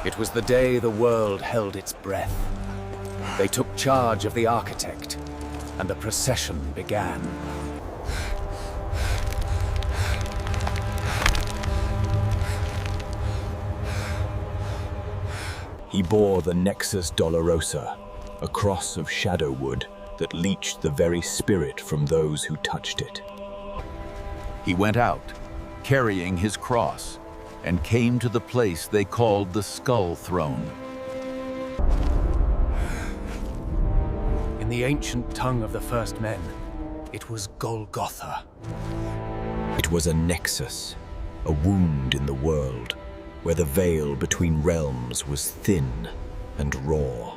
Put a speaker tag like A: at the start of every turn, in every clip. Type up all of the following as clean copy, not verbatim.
A: It was the day the world held its breath. They took charge of the architect, and the procession began.
B: He bore the Nexus Dolorosa, a cross of shadow wood that leached the very spirit from those who touched it.
C: He went out, carrying his cross, and came to the place they called the Skull Throne.
A: In the ancient tongue of the first men, it was Golgotha.
B: It was a nexus, a wound in the world, where the veil between realms was thin and raw.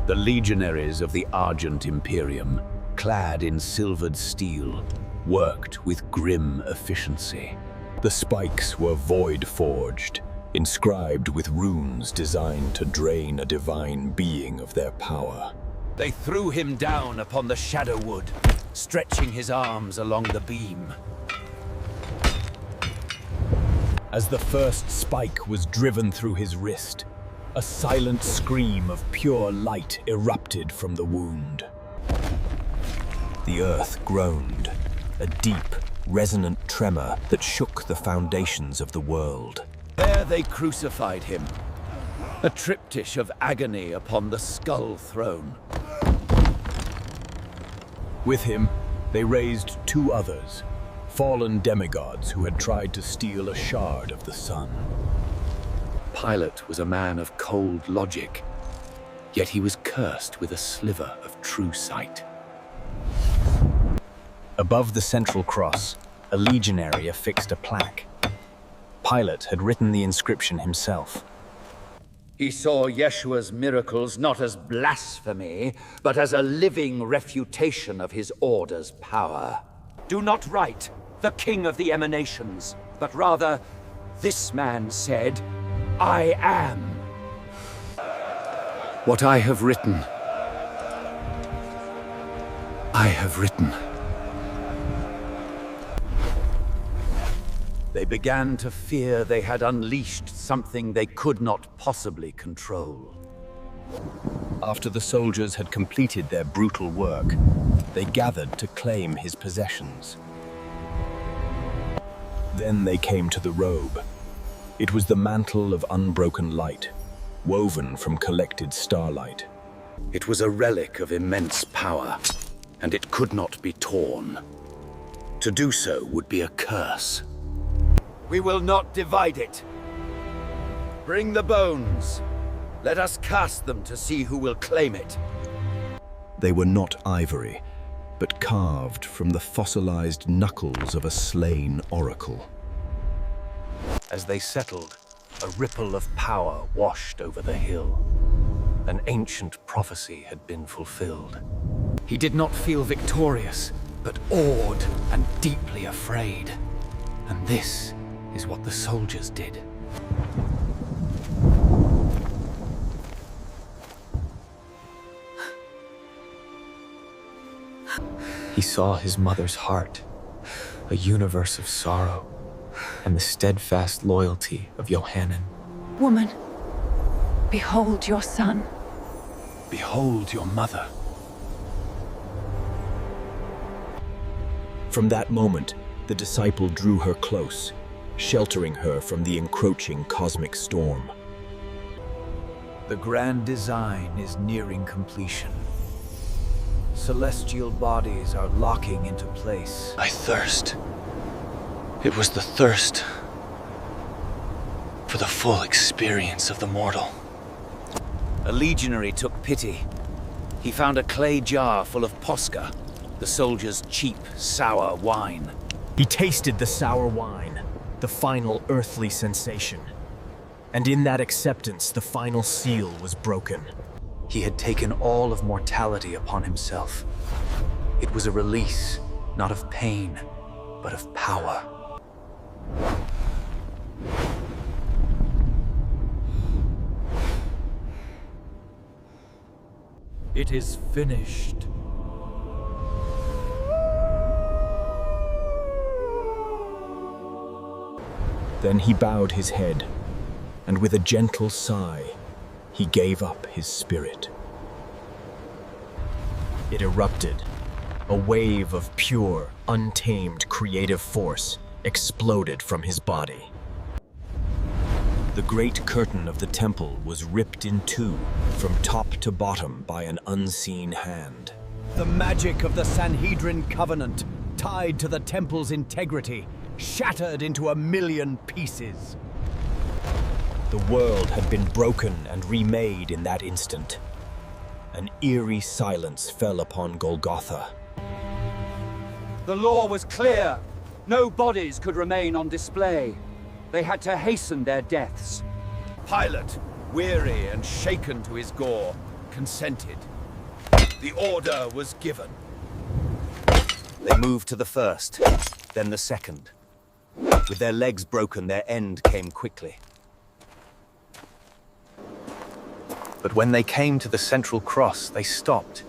A: The legionaries of the Argent Imperium, clad in silvered steel, worked with grim efficiency.
B: The spikes were void-forged, inscribed with runes designed to drain a divine being of their power.
A: They threw him down upon the shadow wood, stretching his arms along the beam.
B: As the first spike was driven through his wrist, a silent scream of pure light erupted from the wound. The earth groaned, a deep, resonant tremor that shook the foundations of the world.
A: There they crucified him, a triptych of agony upon the Skull Throne.
B: With him, they raised two others, fallen demigods who had tried to steal a shard of the sun.
A: Pilate was a man of cold logic, yet he was cursed with a sliver of true sight.
B: Above the central cross, a legionary affixed a plaque. Pilate had written the inscription himself.
D: He saw Yeshua's miracles not as blasphemy, but as a living refutation of his order's power.
E: Do not write, the King of the Emanations, but rather, this man said, I am.
A: What I have written, I have written. They began to fear they had unleashed something they could not possibly control.
B: After the soldiers had completed their brutal work, they gathered to claim his possessions. Then they came to the robe. It was the mantle of unbroken light, woven from collected starlight.
A: It was a relic of immense power, and it could not be torn. To do so would be a curse.
D: We will not divide it. Bring the bones. Let us cast them to see who will claim it.
B: They were not ivory, but carved from the fossilized knuckles of a slain oracle.
A: As they settled, a ripple of power washed over the hill. An ancient prophecy had been fulfilled. He did not feel victorious, but awed and deeply afraid. And this is what the soldiers did.
F: He saw his mother's heart, a universe of sorrow, and the steadfast loyalty of Yohanan.
G: Woman, behold your son.
A: Behold your mother.
B: From that moment, the disciple drew her close, sheltering her from the encroaching cosmic storm.
A: The grand design is nearing completion. Celestial bodies are locking into place.
F: I thirst. It was the thirst for the full experience of the mortal.
A: A legionary took pity. He found a clay jar full of posca, the soldiers' cheap, sour wine.
B: He tasted the sour wine, the final earthly sensation. And in that acceptance, the final seal was broken.
A: He had taken all of mortality upon himself. It was a release, not of pain, but of power. It is finished.
B: Then he bowed his head, and with a gentle sigh, he gave up his spirit. It erupted. A wave of pure, untamed creative force exploded from his body. The great curtain of the temple was ripped in two from top to bottom by an unseen hand. The magic of the Sanhedrin covenant, tied to the temple's integrity, shattered into 1,000,000 pieces. The world had been broken and remade in that instant. An eerie silence fell upon Golgotha.
E: The law was clear. No bodies could remain on display. They had to hasten their deaths.
A: Pilate, weary and shaken to his gore, consented. The order was given. They moved to the first, then the second. With their legs broken, their end came quickly. But when they came to the central cross, they stopped.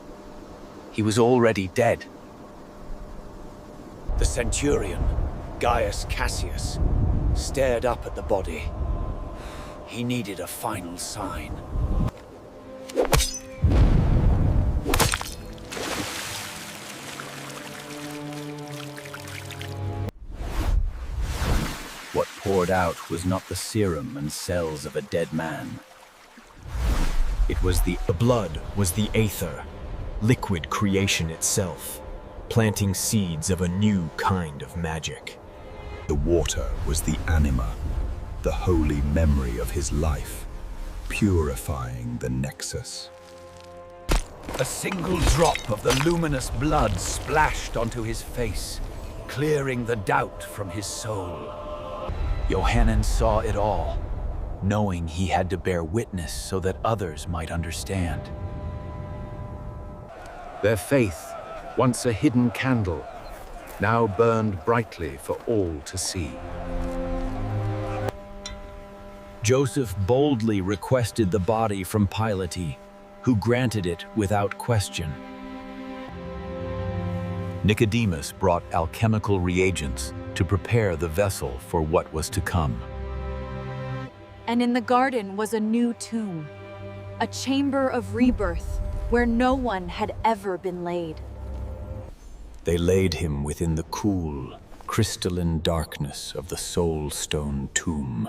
A: He was already dead. The centurion, Gaius Cassius, stared up at the body. He needed a final sign. What poured out was not the serum and cells of a dead man. It was the blood was the aether, liquid creation itself, planting seeds of a new kind of magic.
B: The water was the anima, the holy memory of his life, purifying the nexus.
A: A single drop of the luminous blood splashed onto his face, clearing the doubt from his soul. Yohanan saw it all, knowing he had to bear witness so that others might understand. Their faith, once a hidden candle, now burned brightly for all to see. Joseph boldly requested the body from Pilate, who granted it without question.
C: Nicodemus brought alchemical reagents to prepare the vessel for what was to come.
H: And in the garden was a new tomb, a chamber of rebirth where no one had ever been laid.
B: They laid him within the cool, crystalline darkness of the Soul Stone tomb.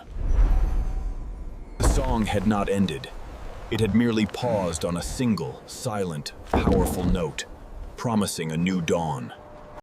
B: The song had not ended. It had merely paused on a single, silent, powerful note, promising a new dawn.